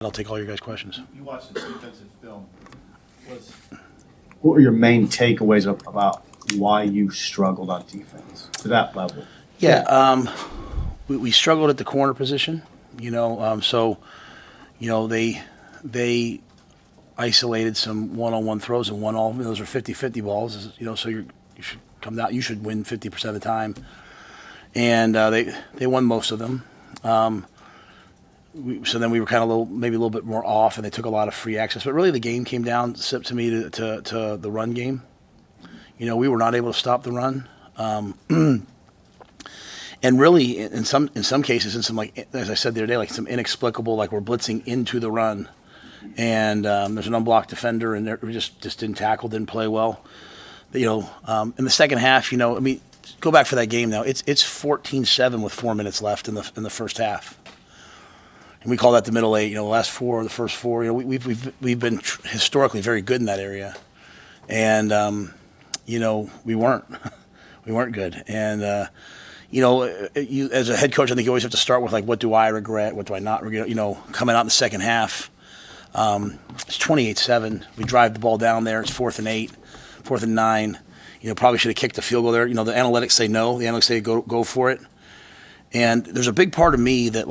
I'll take all your guys' questions. You watched the defensive film. What were your main takeaways about why you struggled on defense to that level? Yeah, we struggled at the corner position. They isolated some one-on-one throws and one all. Those are 50-50 balls. So you should come down. You should win 50% of the time, and they won most of them. So then we were kind of maybe a little bit more off, and they took a lot of free access. But really, the game came down to me to the run game. We were not able to stop the run, and really, in some cases, in some, like as I said the other day, like some inexplicable, like we're blitzing into the run, and there's an unblocked defender, and we just didn't tackle, didn't play well. In the second half, go back for that game now. It's 14-7 with 4 minutes left in the first half. And we call that the middle eight. The last four, the first four. We've been historically very good in that area, and we weren't good. And you as a head coach, I think you always have to start with like, what do I regret? What do I not regret? Coming out in the second half, it's 28-7. We drive the ball down there. It's 4th and 8, 4th and 9. Probably should have kicked the field goal there. The analytics say no. The analytics say go for it. And there's a big part of me that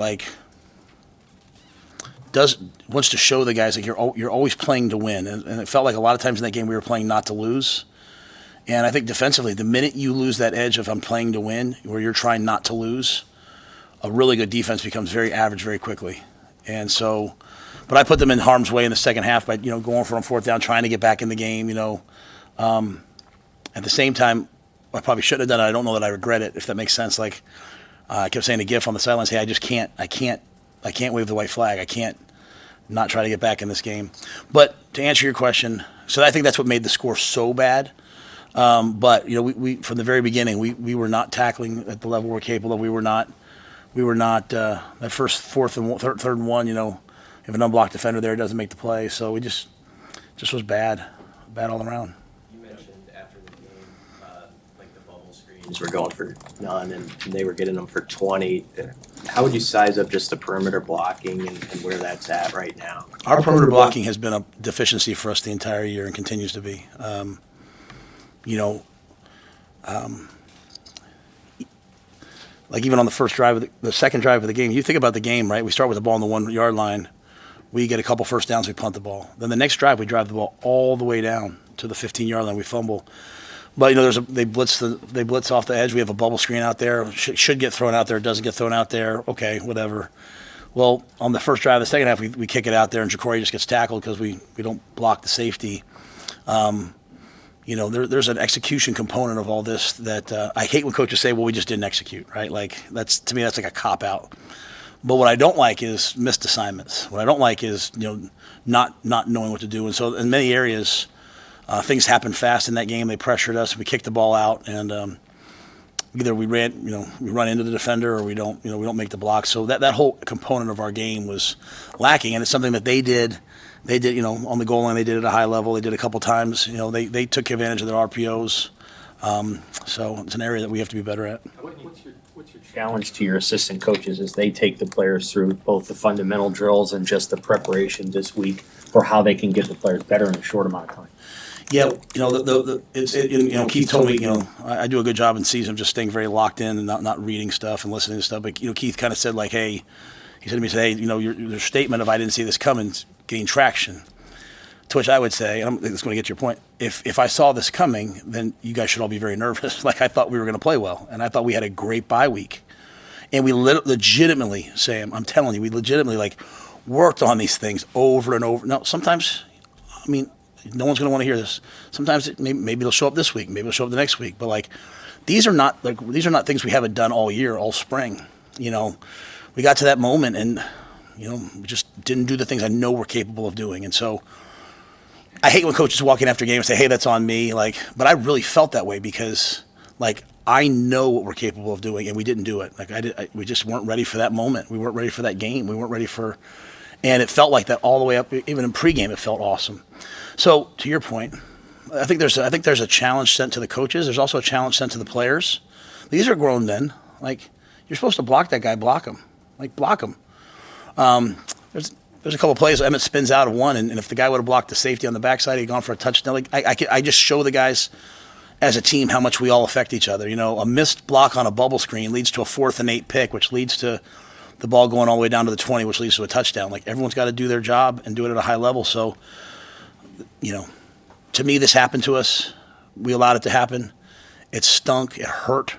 wants to show the guys you're always playing to win, and it felt like a lot of times in that game we were playing not to lose. And I think defensively, the minute you lose that edge of I'm playing to win, where you're trying not to lose, a really good defense becomes very average very quickly. And so, but I put them in harm's way in the second half by going for 4th down, trying to get back in the game. At the same time, I probably shouldn't have done it. I don't know that I regret it, if that makes sense. Like I kept saying to Giff on the sidelines, hey, I can't wave the white flag. I can't not try to get back in this game. But to answer your question, so I think that's what made the score so bad. But we from the very beginning we were not tackling at the level we're capable of. We were not that first 4th and 3rd and 1. If an unblocked defender there, it doesn't make the play. So we just was bad all around. You mentioned after the game, like the bubble screens were going for none, and they were getting them for 20. How would you size up just the perimeter blocking and where that's at right now? Our perimeter blocking has been a deficiency for us the entire year and continues to be. Like even on the first drive, the second drive of the game, you think about the game, right? We start with the ball on the 1 yard line. We get a couple first downs, we punt the ball. Then the next drive, we drive the ball all the way down to the 15 yard line. We fumble. But they blitz off the edge. We have a bubble screen out there. Should get thrown out there. Doesn't get thrown out there. Okay, whatever. Well, on the first drive of the second half, we kick it out there, and Jacory just gets tackled because we don't block the safety. There's an execution component of all this that I hate when coaches say, well, we just didn't execute, right? Like to me, that's like a cop-out. But what I don't like is missed assignments. What I don't like is, not knowing what to do. And so in many areas, things happened fast in that game. They pressured us. We kicked the ball out, and either we run into the defender, or we don't make the block. So that whole component of our game was lacking, and it's something that they did. They did, on the goal line. They did it at a high level. They did a couple times. They took advantage of their RPOs. So it's an area that we have to be better at. What's your challenge to your assistant coaches as they take the players through both the fundamental drills and just the preparation this week for how they can get the players better in a short amount of time? Yeah, Keith told me, I do a good job in season of just staying very locked in and not reading stuff and listening to stuff. But Keith kind of said like, hey, he said to me, your statement of I didn't see this coming gained traction. To which I would say, and I'm just going to get to your point, if I saw this coming, then you guys should all be very nervous. Like I thought we were going to play well, and I thought we had a great bye week, and we legitimately, Sam, I'm telling you, we legitimately worked on these things over and over. Now sometimes, no one's going to want to hear this. Sometimes maybe it'll show up this week, maybe it'll show up the next week. But these are not things we haven't done all year, all spring. We got to that moment, and we just didn't do the things I know we're capable of doing. And so I hate when coaches walk in after games and say, hey, that's on me. But I really felt that way because I know what we're capable of doing, and we didn't do it. We just weren't ready for that moment. We weren't ready for that game. We weren't ready and it felt like that all the way up. Even in pregame, it felt awesome. So to your point, I think there's a challenge sent to the coaches. There's also a challenge sent to the players. These are grown men. You're supposed to block that guy. Block him. Block him. There's a couple plays. Emmett spins out of one, and if the guy would have blocked the safety on the backside, he'd gone for a touchdown. Like I just show the guys as a team how much we all affect each other. A missed block on a bubble screen leads to a 4th and 8 pick, which leads to the ball going all the way down to the 20, which leads to a touchdown. Like, everyone's got to do their job and do it at a high level. So, to me, this happened to us. We allowed it to happen. It stunk. It hurt.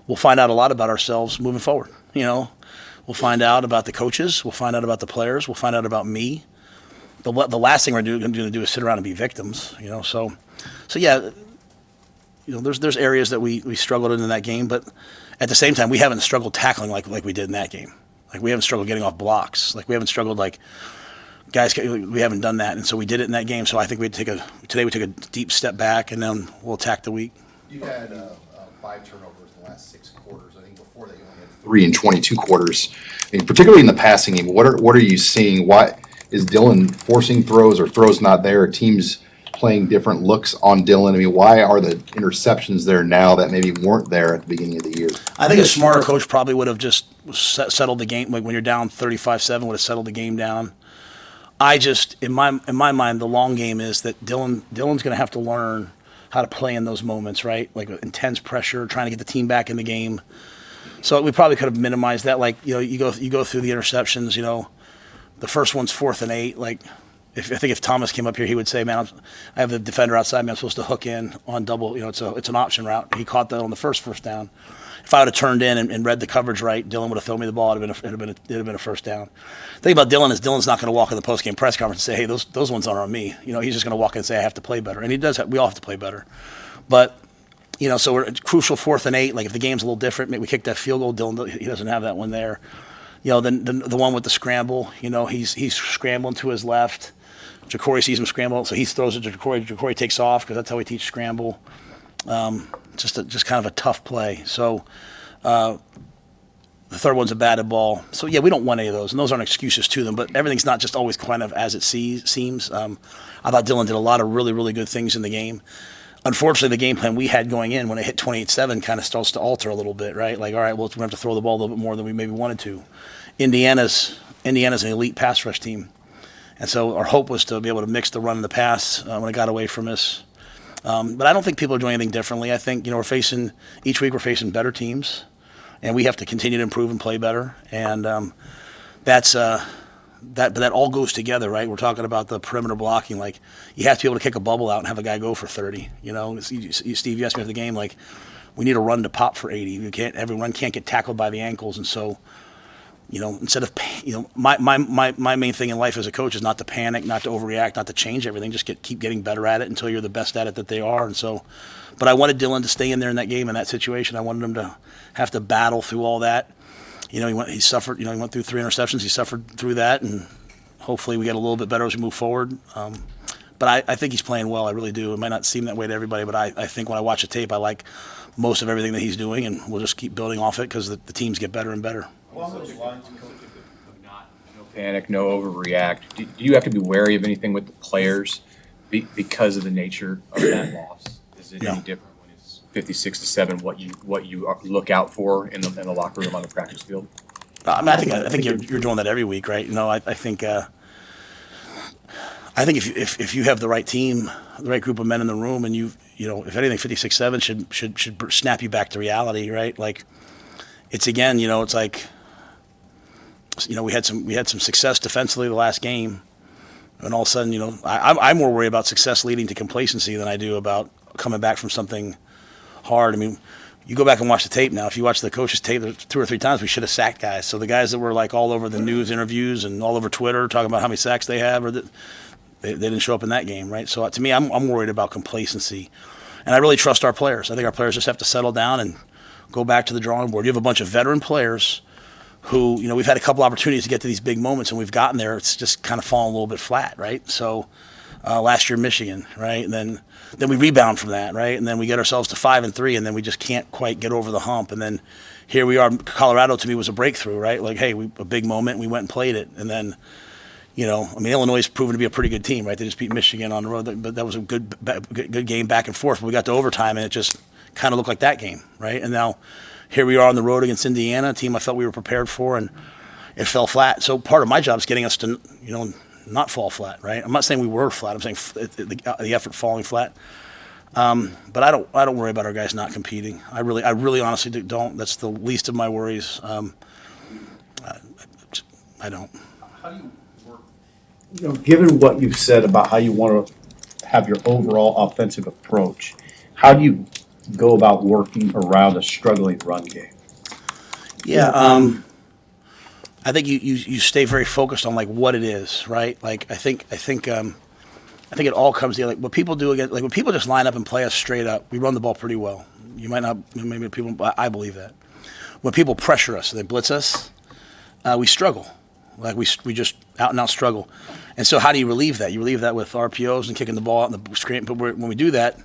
We'll find out a lot about ourselves moving forward. We'll find out about the coaches. We'll find out about the players. We'll find out about me. The last thing we're going to do is sit around and be victims. So yeah. There's areas that we struggled in that game, but at the same time, we haven't struggled tackling like we did in that game. Like, we haven't struggled getting off blocks. Like, we haven't struggled guys. We haven't done that, and so we did it in that game. So I think today we took a deep step back, and then we'll attack the week. You had 5 turnovers in the last 6 quarters. I think before that you only had 3 in 22 quarters. I mean, particularly in the passing game, what are you seeing? Why is Dylan forcing throws or throws not there? Are teams playing different looks on Dylan? I mean, why are the interceptions there now that maybe weren't there at the beginning of the year? I think a smarter coach probably would have just settled the game. Like, when you're down 35-7, would have settled the game down. In my mind, the long game is that Dylan's going to have to learn how to play in those moments, right? Like, intense pressure, trying to get the team back in the game. So we probably could have minimized that. Like, you go through the interceptions. The first one's 4th and 8. Like, I think if Thomas came up here, he would say, "Man, I have the defender outside me. I'm supposed to hook in on double. It's an option route." He caught that on the first down. If I would have turned in and read the coverage right, Dylan would have thrown me the ball. It'd have been a first down. The thing about Dylan is Dylan's not going to walk in the postgame press conference and say, "Hey, those ones aren't on me." He's just going to walk in and say, "I have to play better," and he does. We all have to play better, but. So we're crucial 4th and 8. Like, if the game's a little different, maybe we kick that field goal. Dylan, he doesn't have that one there. Then the one with the scramble. He's scrambling to his left. Jacory sees him scramble, so he throws it to Jacory. Jacory takes off because that's how we teach scramble. Just kind of a tough play. So the third one's a batted ball. So yeah, we don't want any of those, and those aren't excuses to them. But everything's not just always kind of as it seems. I thought Dylan did a lot of really, really good things in the game. Unfortunately, the game plan we had going in when it hit 28-7 kind of starts to alter a little bit, right? Like, all right, well, we're going to have to throw the ball a little bit more than we maybe wanted to. Indiana's an elite pass rush team. And so our hope was to be able to mix the run and the pass when it got away from us. But I don't think people are doing anything differently. I think, each week we're facing better teams, and we have to continue to improve and play better. And that all goes together, right? We're talking about the perimeter blocking. Like, you have to be able to kick a bubble out and have a guy go for 30. Steve, you asked me after the game, like, we need a run to pop for 80. Every run can't get tackled by the ankles, and so, instead of, my main thing in life as a coach is not to panic, not to overreact, not to change everything. Just keep getting better at it until you're the best at it that they are. And so, but I wanted Dylan to stay in there in that game, in that situation. I wanted him to have to battle through all that. He suffered. He went through 3 interceptions. He suffered through that, and hopefully we get a little bit better as we move forward. But I think he's playing well. I really do. It might not seem that way to everybody, but I think when I watch the tape, I like most of everything that he's doing, and we'll just keep building off it because the teams get better and better. Along those lines, no panic, no overreact. Do you have to be wary of anything with the players because of the nature of that loss? Is it any different when it's 56-7? What you look out for in the locker room on the practice field? I think you're doing that every week, right? I think if you have the right team, the right group of men in the room, and if anything, 56-7 should snap you back to reality, right? Like, it's again, it's like. We had some success defensively the last game, and all of a sudden, I'm more worried about success leading to complacency than I do about coming back from something hard. I mean, you go back and watch the tape now. If you watch the coach's tape, 2 or 3 times we should have sacked guys. So the guys that were like all over the news interviews and all over Twitter talking about how many sacks they have, they didn't show up in that game, right? So to me, I'm worried about complacency, and I really trust our players. I think our players just have to settle down and go back to the drawing board. You have a bunch of veteran players who, we've had a couple opportunities to get to these big moments, and we've gotten there. It's just kind of fallen a little bit flat, right? So last year, Michigan, right? And then we rebound from that, right? And then we get ourselves to 5-3, and then we just can't quite get over the hump. And then here we are. Colorado, to me, was a breakthrough, right? Like, hey, a big moment. We went and played it. And then, Illinois has proven to be a pretty good team, right? They just beat Michigan on the road. But that was a good game back and forth. But we got to overtime, and it just kind of looked like that game, right? And now here we are on the road against Indiana, a team I felt we were prepared for. And, it fell flat. So part of my job is getting us to, not fall flat, right? I'm not saying we were flat. I'm saying the effort falling flat. But I don't worry about our guys not competing. I really honestly don't. That's the least of my worries. I don't. How do you work? Given what you've said about how you want to have your overall offensive approach, how do you go about working around a struggling run game? Yeah. I think you stay very focused on like what it is, right? Like I think it all comes to like what people do again. Like when people just line up and play us straight up, we run the ball pretty well. You might not, maybe people, I believe that. When people pressure us, they blitz us, we struggle. Like we just out and out struggle. And so how do you relieve that? You relieve that with RPOs and kicking the ball out in the screen. But when we do that,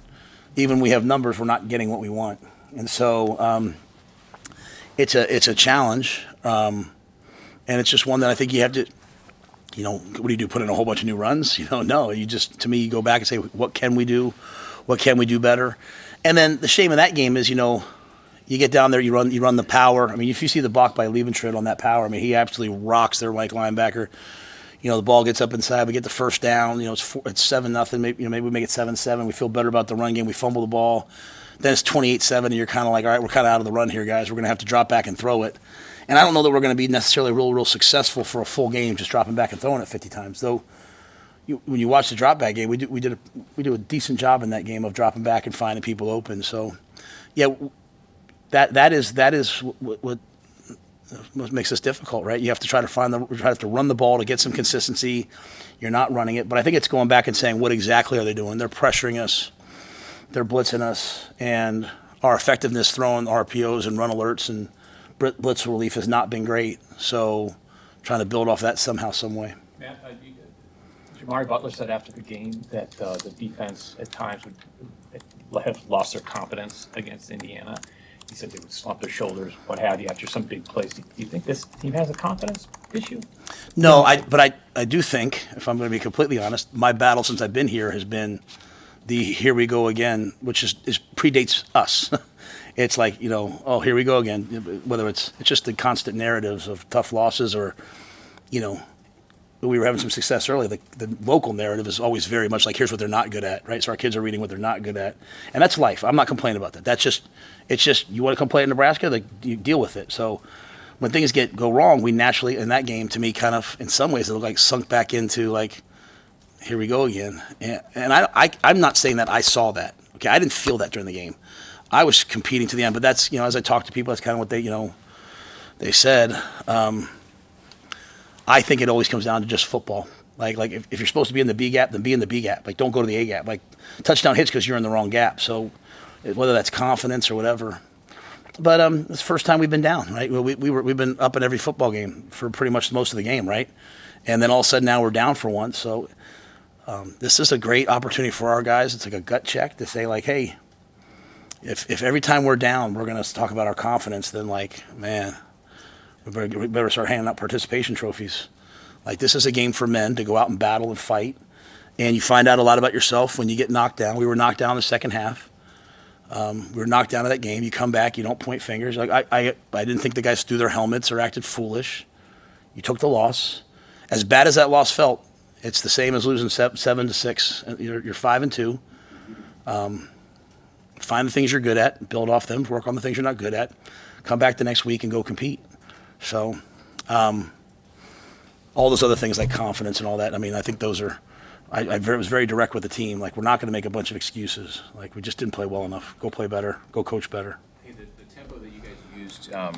even when we have numbers, we're not getting what we want. And so it's a challenge. And it's just one that I think you have to, what do you do? Put in a whole bunch of new runs? No. You just, to me, you go back and say, what can we do? What can we do better? And then the shame of that game is, you get down there, you run the power. I mean, if you see the block by Liebentritt on that power, I mean, he absolutely rocks their Mike linebacker. The ball gets up inside. We get the first down. It's 7-0. Maybe we make it 7-7. We feel better about the run game. We fumble the ball. Then it's 28-7, and you're kind of like, all right, we're kind of out of the run here, guys. We're going to have to drop back and throw it. And I don't know that we're going to be necessarily real successful for a full game just dropping back and throwing it 50 times. Though, when you watch the drop back game, we do a decent job in that game of dropping back and finding people open. So, yeah. That is what makes this difficult, right? You have to try to run the ball to get some consistency. You're not running it, but I think it's going back and saying what exactly are they doing? They're pressuring us, they're blitzing us, and our effectiveness throwing RPOs and run alerts and blitz relief has not been great. So, trying to build off that somehow, some way. Matt, Jamari Butler said after the game that the defense at times would have lost their confidence against Indiana. He said they would slump their shoulders, what have you, after some big plays. Do you think this team has a confidence issue? No, but I do think, if I'm going to be completely honest, my battle since I've been here has been the here we go again, which is predates us. It's like, oh, here we go again. Whether it's just the constant narratives of tough losses or, we were having some success early. The local narrative is always very much like, here's what they're not good at, right? So our kids are reading what they're not good at. And that's life. I'm not complaining about that. It's just, you want to come play in Nebraska, like, you deal with it. So when things go wrong, we naturally, in that game, to me, kind of, in some ways, it looked like sunk back into, like, here we go again. And I'm not saying that I saw that. Okay, I didn't feel that during the game. I was competing to the end. But that's, as I talk to people, that's kind of what they said. I think it always comes down to just football. Like if you're supposed to be in the B gap, then be in the B gap. Like, don't go to the A gap. Like, touchdown hits because you're in the wrong gap. So whether that's confidence or whatever. But it's the first time we've been down, right? We've been up in every football game for pretty much most of the game, right? And then all of a sudden now we're down for once. So this is a great opportunity for our guys. It's like a gut check to say, like, hey, if every time we're down we're going to talk about our confidence, then, like, man, we better start handing out participation trophies. Like, this is a game for men to go out and battle and fight. And you find out a lot about yourself when you get knocked down. We were knocked down in the second half. We were knocked down in that game. You come back, you don't point fingers. Like I didn't think the guys threw their helmets or acted foolish. You took the loss. As bad as that loss felt, it's the same as losing 7-6. You're 5-2. Find the things you're good at, build off them, work on the things you're not good at, come back the next week and go compete. So, all those other things like confidence and all that, I mean, I think those are, I was very direct with the team. Like, we're not going to make a bunch of excuses. Like, we just didn't play well enough. Go play better. Go coach better. Hey, the tempo that you guys used at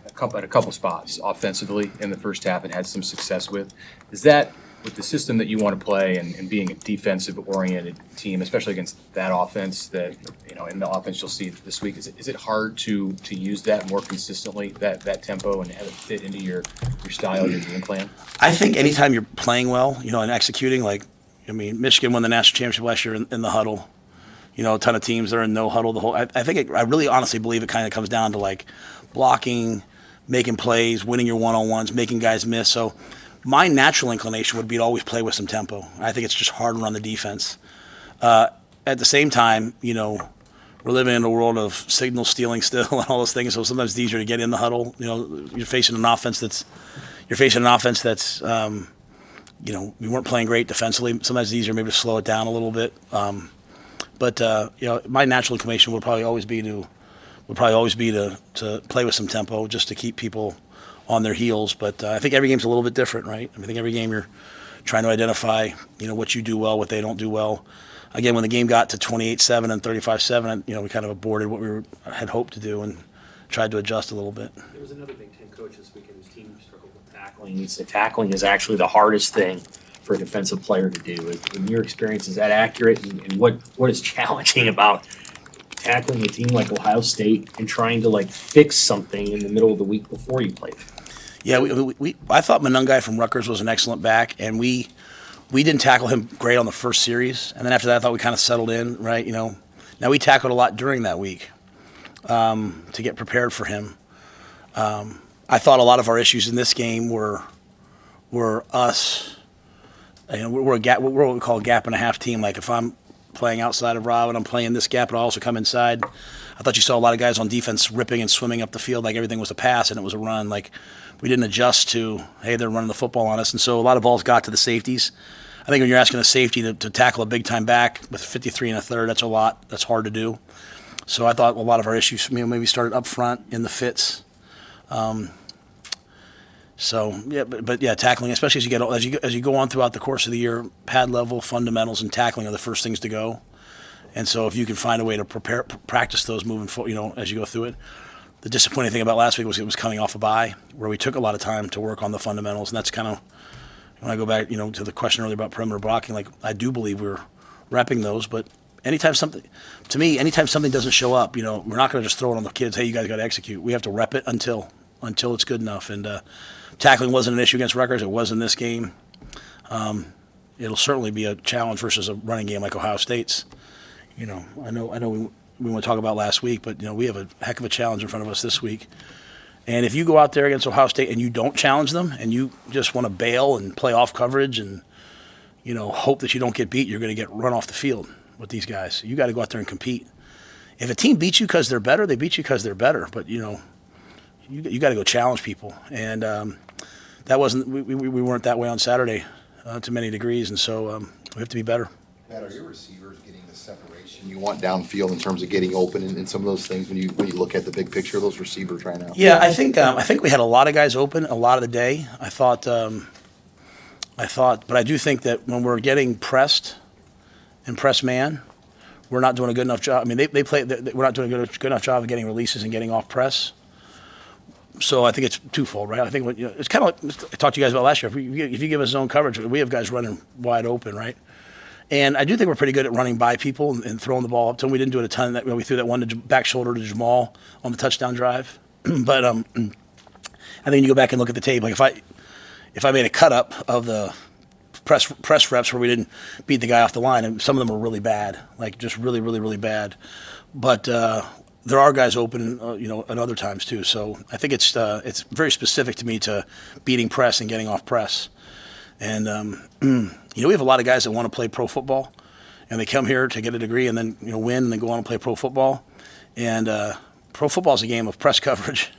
a couple spots offensively in the first half and had some success with, is that with the system that you want to play and being a defensive-oriented team, especially against that offense that, in the offense you'll see this week, is it hard to use that more consistently, that tempo, and have it fit into your style, your game plan? I think anytime you're playing well, and executing, like, Michigan won the national championship last year in the huddle. A ton of teams are in no huddle. I really honestly believe it kind of comes down to, like, blocking, making plays, winning your one-on-ones, making guys miss. So my natural inclination would be to always play with some tempo. I think it's just hard to run the defense. At the same time, we're living in a world of signal stealing still and all those things, so sometimes it's easier to get in the huddle. You're facing an offense that's, you're facing an offense that's, we weren't playing great defensively. Sometimes it's easier maybe to slow it down a little bit. But my natural inclination would probably always be to play with some tempo just to keep people on their heels. But I think every game's a little bit different, right? I think every game you're trying to identify, what you do well, what they don't do well. Again, when the game got to 28-7 and 35-7, we kind of aborted what we had hoped to do and tried to adjust a little bit. There was another Big Ten coach this weekend whose team struggled with tackling. He said tackling is actually the hardest thing for a defensive player to do. In your experience, is that accurate? And what is challenging about tackling a team like Ohio State and trying to fix something in the middle of the week before you play them? Yeah, I thought Monungai from Rutgers was an excellent back, and we didn't tackle him great on the first series, and then after that I thought we kind of settled in, right? Now we tackled a lot during that week to get prepared for him. I thought a lot of our issues in this game were us. We're what we call a gap and a half team. Like if I'm playing outside of Rob and I'm playing this gap, but I also come inside. I thought you saw a lot of guys on defense ripping and swimming up the field like everything was a pass and it was a run. Like we didn't adjust to, hey, they're running the football on us. And so a lot of balls got to the safeties. I think when you're asking a safety to tackle a big-time back with 53 and a third, that's a lot. That's hard to do. So I thought a lot of our issues maybe started up front in the fits. Tackling, especially as you go on throughout the course of the year, pad level, fundamentals, and tackling are the first things to go. And so if you can find a way to practice those moving forward, as you go through it. The disappointing thing about last week was it was coming off a bye where we took a lot of time to work on the fundamentals, and that's kind of when I go back, to the question earlier about perimeter blocking. Like I do believe we're repping those, but anytime something doesn't show up, we're not going to just throw it on the kids. Hey, you guys got to execute. We have to rep it until it's good enough. And tackling wasn't an issue against Rutgers. It was in this game. It'll certainly be a challenge versus a running game like Ohio State's. I know we want to talk about last week, but we have a heck of a challenge in front of us this week. And if you go out there against Ohio State and you don't challenge them and you just want to bail and play off coverage and hope that you don't get beat, you're going to get run off the field with these guys. You got to go out there and compete. If a team beats you because they're better, they beat you because they're better. But you got to go challenge people, and that wasn't. We weren't that way on Saturday to many degrees, and so we have to be better. Matt, are your receivers getting the separation you want downfield in terms of getting open and some of those things when you look at the big picture of those receivers right now? Yeah, I think we had a lot of guys open a lot of the day. I thought, but I do think that when we're getting pressed and press man, we're not doing a good enough job. I mean, we're not doing a good enough job of getting releases and getting off press. So I think it's twofold, right? I think it's kind of like I talked to you guys about last year. If you give us zone coverage, we have guys running wide open, right? And I do think we're pretty good at running by people and throwing the ball up to them. We didn't do it a ton. We threw that one back shoulder to Jamal on the touchdown drive. But I think when you go back and look at the tape, like if I made a cut up of the press reps where we didn't beat the guy off the line, and some of them were really bad, like just really, really, really bad. But there are guys open, at other times too. So I think it's very specific to me to beating press and getting off press. And we have a lot of guys that want to play pro football, and they come here to get a degree and then win and then go on and play pro football. And pro football is a game of press coverage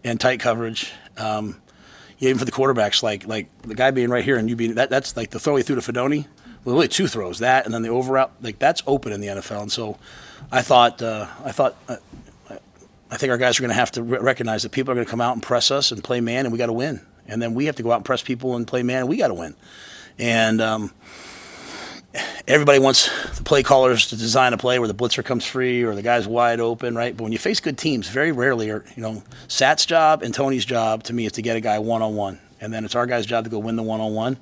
and tight coverage. Even for the quarterbacks, like the guy being right here and you being that's like the throw he threw to Fedoni. Well, really two throws, that and then the over route, like that's open in the NFL. And so I think our guys are going to have to recognize that people are going to come out and press us and play man, and we got to win. And then we have to go out and press people and play man, and we got to win. And everybody wants the play callers to design a play where the blitzer comes free or the guy's wide open, right? But when you face good teams, very rarely Sat's job and Tony's job to me is to get a guy one-on-one. And then it's our guy's job to go win the one-on-one.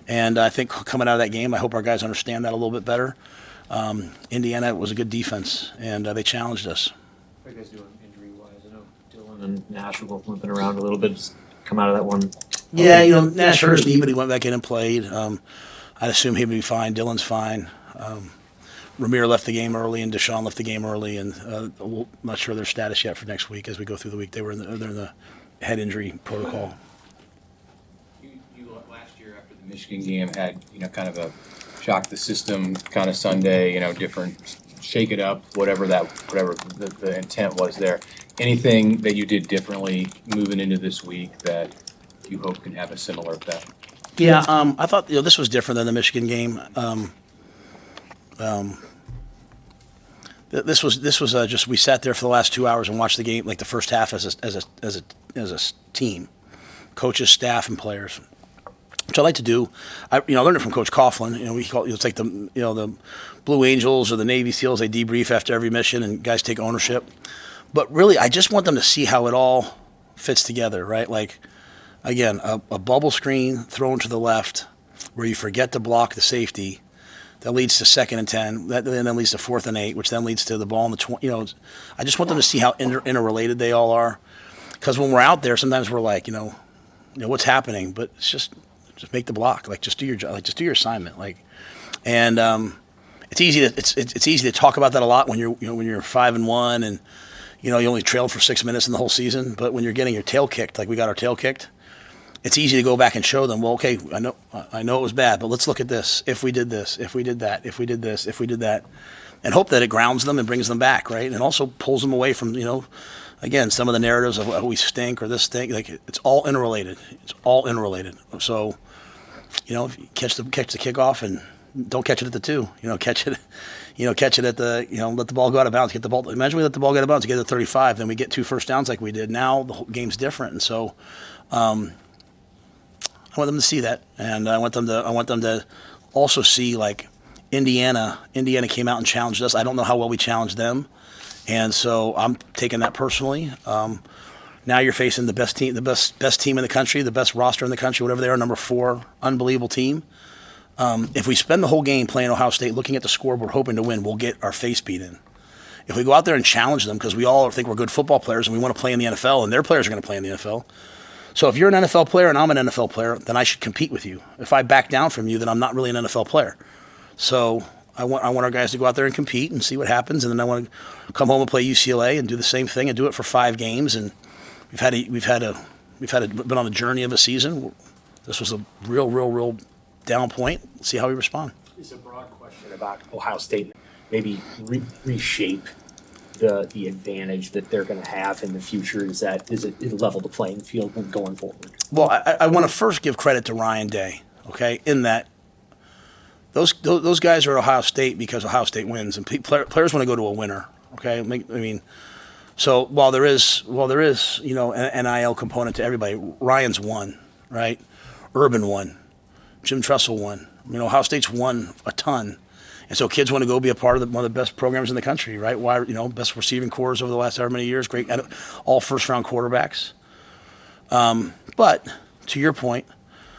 And I think coming out of that game, I hope our guys understand that a little bit better. Indiana was a good defense, and they challenged us. What are you guys doing injury-wise? I know Dylan and Nash were limping around a little bit. Just come out of that one. Yeah, Nash hurt his knee, but he went back in and played. I'd assume he'd be fine. Dylan's fine. Ramir left the game early, and Deshaun left the game early, and I'm not sure their status yet for next week as we go through the week. They're in the head injury protocol. You last year after the Michigan game had kind of a shock the system kind of Sunday, different, shake it up, whatever the intent was there. Anything that you did differently moving into this week that you hope can have a similar effect? Yeah, I thought this was different than the Michigan game. This was just we sat there for the last 2 hours and watched the game, like the first half as a team, coaches, staff, and players. Which I like to do. I learned it from Coach Coughlin. We call it's like the Blue Angels or the Navy SEALs. They debrief after every mission and guys take ownership. But really, I just want them to see how it all fits together, right? Like, again, a bubble screen thrown to the left where you forget to block the safety. That leads to 2nd and 10. That then leads to 4th and 8, which then leads to the ball in the 20. I just want them to see how interrelated they all are. Because when we're out there, sometimes we're like, what's happening? But it's just make the block. Like, just do your job. Like, just do your assignment. Like, and it's easy to it's easy to talk about that a lot when you're when you're 5-1 and you only trailed for 6 minutes in the whole season. But when you're getting your tail kicked, like we got our tail kicked, it's easy to go back and show them, well, okay, I know it was bad, but let's look at this. If we did this, if we did that, if we did this, if we did that, and hope that it grounds them and brings them back, right? And also pulls them away from, again, some of the narratives of we stink or this stink. Like, it's all interrelated. It's all interrelated. So, if you catch the kickoff and don't catch it at the 2, catch it at the, let the ball go out of bounds, get the ball. Imagine we let the ball go out of bounds, get it to 35, then we get 2 first downs like we did. Now the whole game's different, and so. I want them to see that, and I want them to also see, like, Indiana came out and challenged us. I don't know how well we challenged them, and so I'm taking that personally. Now you're facing the best team in the country, the best roster in the country, whatever they are, number 4, unbelievable team. If we spend the whole game playing Ohio State, looking at the scoreboard, hoping to win, we'll get our face beat in. If we go out there and challenge them, because we all think we're good football players and we want to play in the NFL, and their players are going to play in the NFL. So if you're an NFL player and I'm an NFL player, then I should compete with you. If I back down from you, then I'm not really an NFL player. So I want our guys to go out there and compete and see what happens, and then I want to come home and play UCLA and do the same thing and do it for 5 games. And we've been on a journey of a season. This was a real down point. Let's see how we respond. It's a broad question about Ohio State. Maybe reshape the advantage that they're going to have in the future. Is it level the playing field going forward? Well, I want to first give credit to Ryan Day, okay, in that those guys are at Ohio State because Ohio State wins, and players want to go to a winner, okay? So while there is an NIL component to everybody, Ryan's won, right? Urban won, Jim Tressel won. Ohio State's won a ton. And so kids want to go be a part of one of the best programs in the country, right? Why, best receiving corps over the last however many years, great, all first-round quarterbacks. But to your point,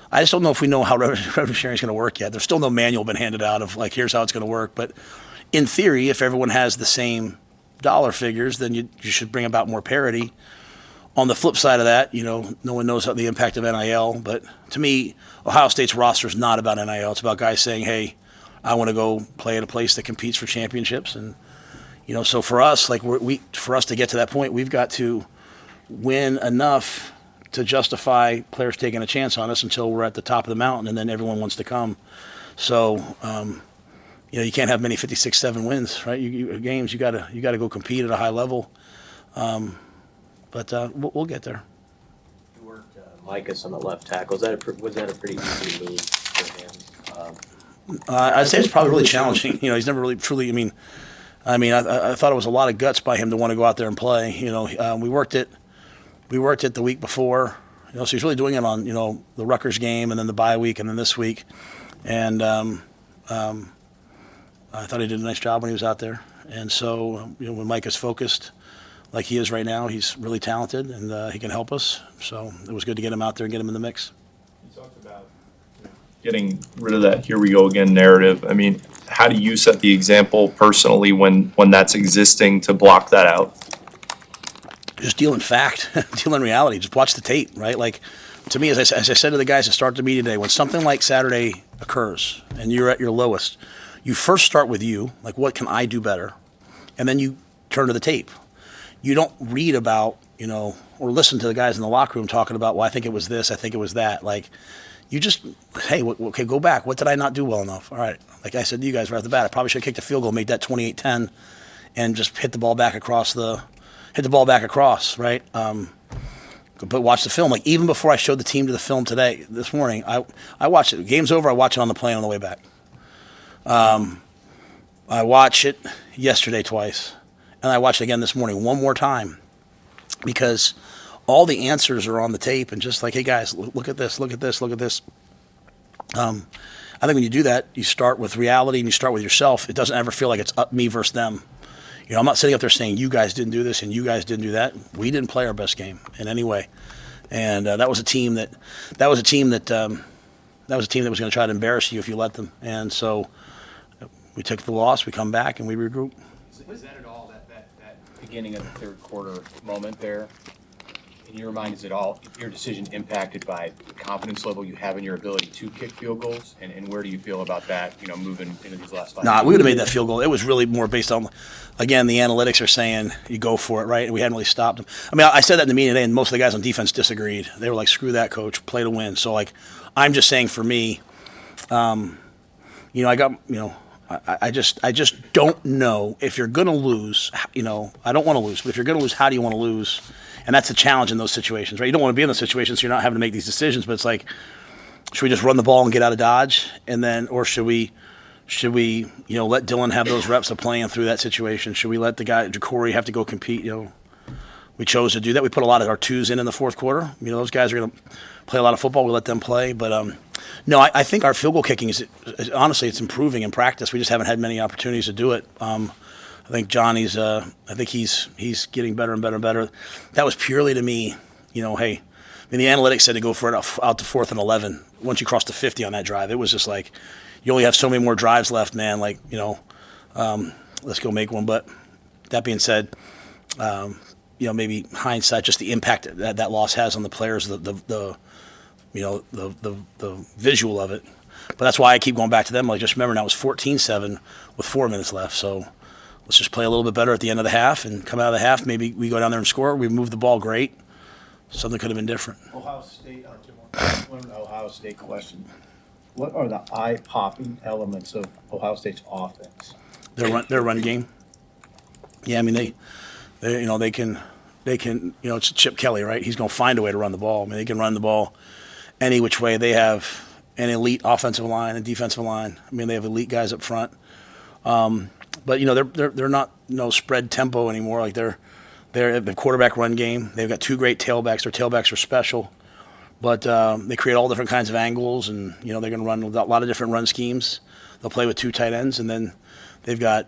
I just don't know if we know how revenue sharing is going to work yet. There's still no manual been handed out of, like, here's how it's going to work. But in theory, if everyone has the same dollar figures, then you should bring about more parity. On the flip side of that, no one knows the impact of NIL. But to me, Ohio State's roster is not about NIL. It's about guys saying, hey, I want to go play at a place that competes for championships. And, so for us, like for us to get to that point, we've got to win enough to justify players taking a chance on us until we're at the top of the mountain, and then everyone wants to come. So, you can't have many 56-7 wins, right? Games, you gotta go compete at a high level. But we'll get there. You worked Micahs on the left tackle. Was that a pretty easy move for him? I'd say it's probably really challenging. He's never really truly. I thought it was a lot of guts by him to want to go out there and play. We worked it the week before. So he's really doing it on the Rutgers game and then the bye week and then this week. And I thought he did a nice job when he was out there. And so when Mike is focused like he is right now, he's really talented and he can help us. So it was good to get him out there and get him in the mix. You talked about getting rid of that "here we go again" narrative. How do you set the example personally when that's existing to block that out? Just deal in fact, deal in reality. Just watch the tape, right? Like, to me, as I said to the guys to start the meeting today, when something like Saturday occurs and you're at your lowest, you first start with you, like, what can I do better? And then you turn to the tape. You don't read about, or listen to the guys in the locker room talking about, well, I think it was this, I think it was that. Like, you just, hey, okay, go back. What did I not do well enough? All right. Like I said to you guys right off the bat, I probably should have kicked a field goal, made that 28-10, and just hit the ball back across, right? but watch the film. Like even before I showed the team to the film this morning, I watched it. Game's over. I watch it on the plane on the way back. I watched it yesterday twice, and I watched it again this morning one more time because all the answers are on the tape and just like, hey guys, look at this, look at this, look at this. I think when you do that, you start with reality and you start with yourself. It doesn't ever feel like it's me versus them. You know, I'm not sitting up there saying you guys didn't do this and you guys didn't do that. We didn't play our best game in any way, and that was a team that was going to try to embarrass you if you let them. And so we took the loss. We come back and we regroup. Is that at all that beginning of the third quarter moment there? In your mind, is it all your decision impacted by the confidence level you have in your ability to kick field goals? And where do you feel about that, you know, moving into these last 5 Nah, we would have made that field goal. It was really more based on, again, the analytics are saying you go for it, right? And we hadn't really stopped them. I mean, I said that in the meeting today, and most of the guys on defense disagreed. They were like, screw that, coach, play to win. So, like, I'm just saying for me, you know, I just don't know if you're going to lose, you know, I don't want to lose, but if you're going to lose, how do you want to lose? And that's the challenge in those situations, right? You don't want to be in those situations, so you're not having to make these decisions, but it's like, should we just run the ball and get out of Dodge? And then, or should we, you know, let Dylan have those reps of playing through that situation? Should we let the guy, Ja'Cory, have to go compete? You know, we chose to do that. We put a lot of our twos in the fourth quarter. You know, those guys are going to play a lot of football. We let them play. But, no, I think our field goal kicking is honestly, it's improving in practice. We just haven't had many opportunities to do it. I think Johnny's, I think he's getting better and better and better. That was purely to me, you know, hey, I mean, the analytics said to go for it out to 4th and 11. Once you cross the 50 on that drive, it was just like, you only have so many more drives left, man. Like, you know, let's go make one. But that being said, you know, maybe hindsight, just the impact that loss has on the players, the visual of it. But that's why I keep going back to them. Like, just remember now it was 14-7 with 4 minutes left. So let's just play a little bit better at the end of the half and come out of the half. Maybe we go down there and score. We move the ball great. Something could have been different. Ohio State, one Ohio State question. What are the eye-popping elements of Ohio State's offense? Their run game. Yeah, I mean they can you know, it's Chip Kelly, right? He's going to find a way to run the ball. I mean, they can run the ball any which way. They have an elite offensive line and defensive line. I mean, they have elite guys up front. But you know, they're not spread tempo anymore. Like they're the quarterback run game. They've got 2 great tailbacks. Their tailbacks are special, but they create all different kinds of angles, and you know they're going to run a lot of different run schemes. They'll play with 2 tight ends, and then they've got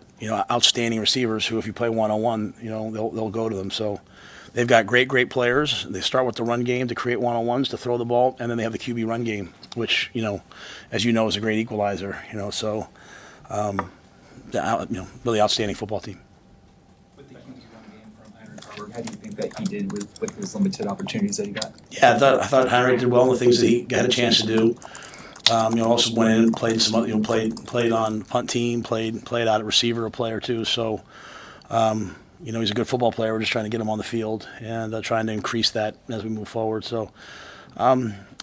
outstanding receivers who, if you play 1-on-1, you know they'll go to them. So they've got great players. They start with the run game to create 1-on-1s to throw the ball, and then they have the QB run game, which as you know, is a great equalizer. You know, so. Really outstanding football team. With the QB run game from Henry Harvard, how do you think that he did with his limited opportunities that he got? Yeah, I thought Henry did well in the things that he had a chance to do. Also went in and played played on punt team, played out at receiver a play or two. So, he's a good football player. We're just trying to get him on the field and trying to increase that as we move forward. So,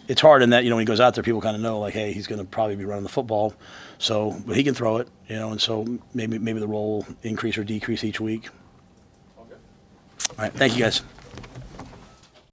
it's hard in that, when he goes out there, people kind of know, like, hey, he's going to probably be running the football. So, but he can throw it, and so maybe the role will increase or decrease each week. Okay. All right, thank you guys.